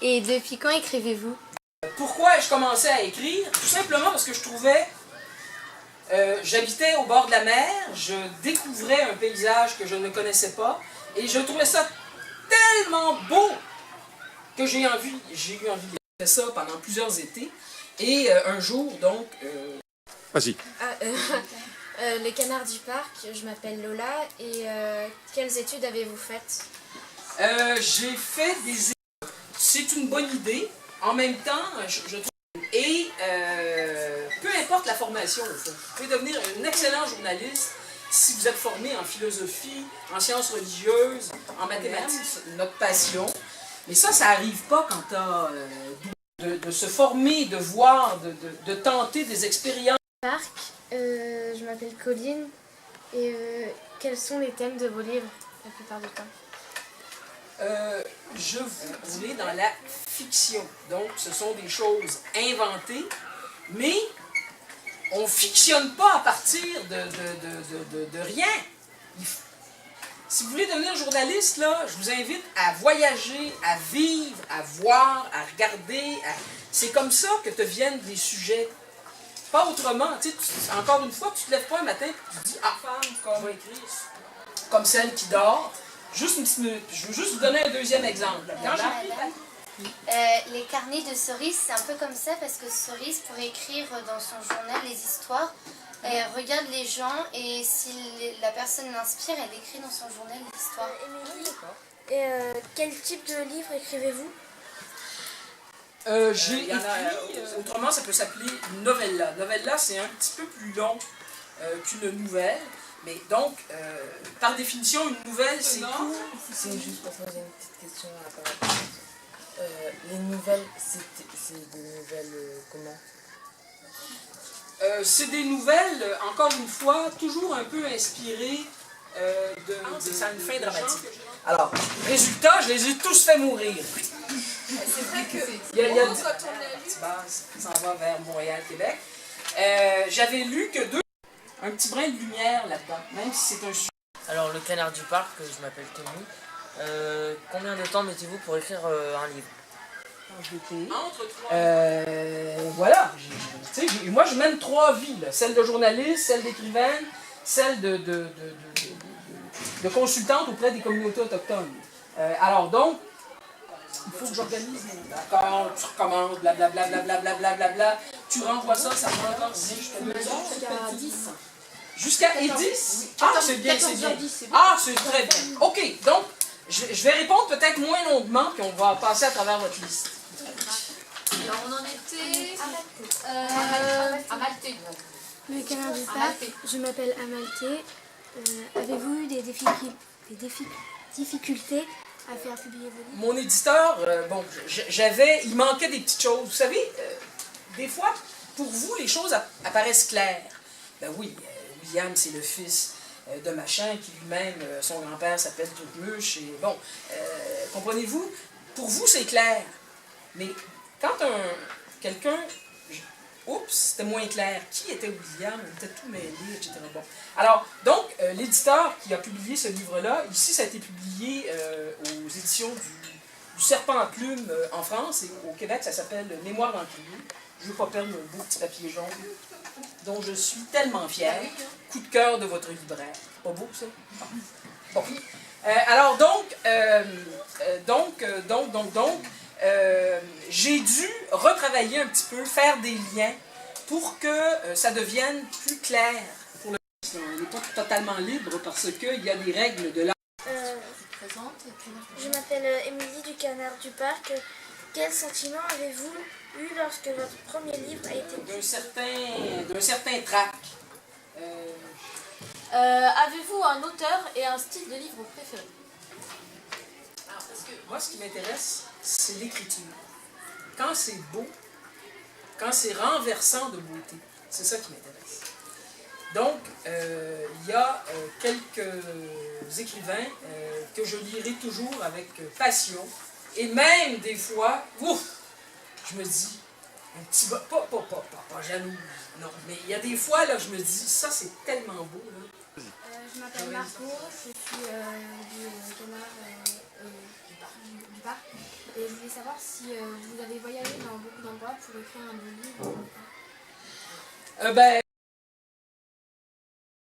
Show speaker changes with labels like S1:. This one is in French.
S1: Et depuis quand écrivez-vous?
S2: Pourquoi ai-je commencé à écrire? Tout simplement parce que je trouvais... j'habitais au bord de la mer, je découvrais un paysage que je ne connaissais pas, et je trouvais ça tellement beau que j'ai eu envie de faire ça pendant plusieurs étés. Et un jour, donc...
S3: Vas-y.
S1: Le Canard du Parc, je m'appelle Lola, et quelles études avez-vous faites?
S2: J'ai fait des études. C'est une bonne idée. En même temps, je trouve... Et peu importe la formation, au fond. Vous pouvez devenir un excellent journaliste si vous êtes formé en philosophie, en sciences religieuses, en mathématiques, notre passion. Mais ça n'arrive pas quand tu as de se former, de voir, de tenter des expériences.
S4: Parc, je m'appelle Colline, et quels sont les thèmes de vos livres la plupart du temps?
S2: Je voulais dans la fiction. Donc, ce sont des choses inventées, mais on ne fictionne pas à partir de rien. Si vous voulez devenir journaliste, là, je vous invite à voyager, à vivre, à voir, à regarder. C'est comme ça que te viennent des sujets. Pas autrement. Tu sais, encore une fois, tu te lèves pas un matin et tu te dis « Ah, femme, qu'on va écrire comme celle qui dort. » Juste une petite minute. Je veux juste vous donner un deuxième exemple. Quand
S5: les carnets de Cerise, c'est un peu comme ça parce que Cerise pourrait écrire dans son journal les histoires. Elle regarde les gens et si la personne l'inspire, elle écrit dans son journal l'histoire.
S4: Et quel type de livre écrivez-vous?
S2: J'ai écrit, autrement ça peut s'appeler une novella. Novella, c'est un petit peu plus long qu'une nouvelle. Mais donc, par définition, une nouvelle, c'est court.
S6: C'est juste pour poser une petite question à la parole. Les nouvelles, c'est des nouvelles comment?
S2: C'est des nouvelles, encore une fois, toujours un peu inspirées ça a une fin dramatique. Alors, résultat, je les ai tous fait mourir.
S7: C'est vrai que
S2: il y a quand on s'en va vers Montréal, Québec. J'avais lu que un petit brin de lumière là-dedans, même si c'est un sujet.
S6: Alors, le Canard du Parc, je m'appelle Tony. Combien de temps mettez-vous pour écrire un livre?
S2: Entre voilà. Moi, je mène 3 vies. Là. Celle de journaliste, celle d'écrivaine, celle de consultante auprès des communautés autochtones. Alors donc, il faut que j'organise mon accord, tu recommences, blablabla, blablabla, tu renvoies ça prend encore jusqu'à 2 heures.
S7: jusqu'à 10.
S2: Jusqu'à 10? Ah, c'est bien, c'est bien. Ah, c'est très bien. OK, donc, je vais répondre peut-être moins longuement, puis on va passer à travers votre liste.
S7: Alors on en était à Maltais.
S4: Le Canard du Parc, je m'appelle Amalthée. Avez-vous eu des difficultés à faire publier vos livres?
S2: Mon éditeur, bon, il manquait des petites choses. Vous savez, des fois, pour vous, les choses apparaissent claires. Ben oui, William, c'est le fils de machin, qui lui-même, son grand-père s'appelle Toutmuche, et bon, comprenez-vous, pour vous, c'est clair. Mais quand quelqu'un... Oups, c'était moins clair. Qui était William? On était tout mêlé, etc. Bon. Alors, donc, l'éditeur qui a publié ce livre-là, ici, ça a été publié aux éditions du Serpent à plumes en France, et au Québec, ça s'appelle Mémoire d'Encrier. Je ne veux pas perdre mon beau petit papier jaune, dont je suis tellement fière. Coup de cœur de votre libraire. Pas beau, ça? Bon. Alors, j'ai dû retravailler un petit peu, faire des liens pour que ça devienne plus clair. Pour on n'est pas totalement libre parce qu'il y a des règles de l'art.
S4: Je m'appelle Émilie du Canard du Parc. Quel sentiment avez-vous eu lorsque votre premier livre a été
S2: d'un certain trac.
S7: Avez-vous un auteur et un style de livre préféré?
S2: Parce que moi, ce qui m'intéresse, c'est l'écriture. Quand c'est beau, quand c'est renversant de beauté, c'est ça qui m'intéresse. Donc, il y a quelques écrivains que je lirai toujours avec passion. Et même des fois, ouf, je me dis, un petit pas jaloux, non. Mais il y a des fois, là, je me dis, ça c'est tellement beau. Là.
S4: Je m'appelle Marco, je suis du Canard du Parc. Et je voulais savoir si vous avez voyagé dans beaucoup d'endroits pour écrire un bon livre.
S2: Ben,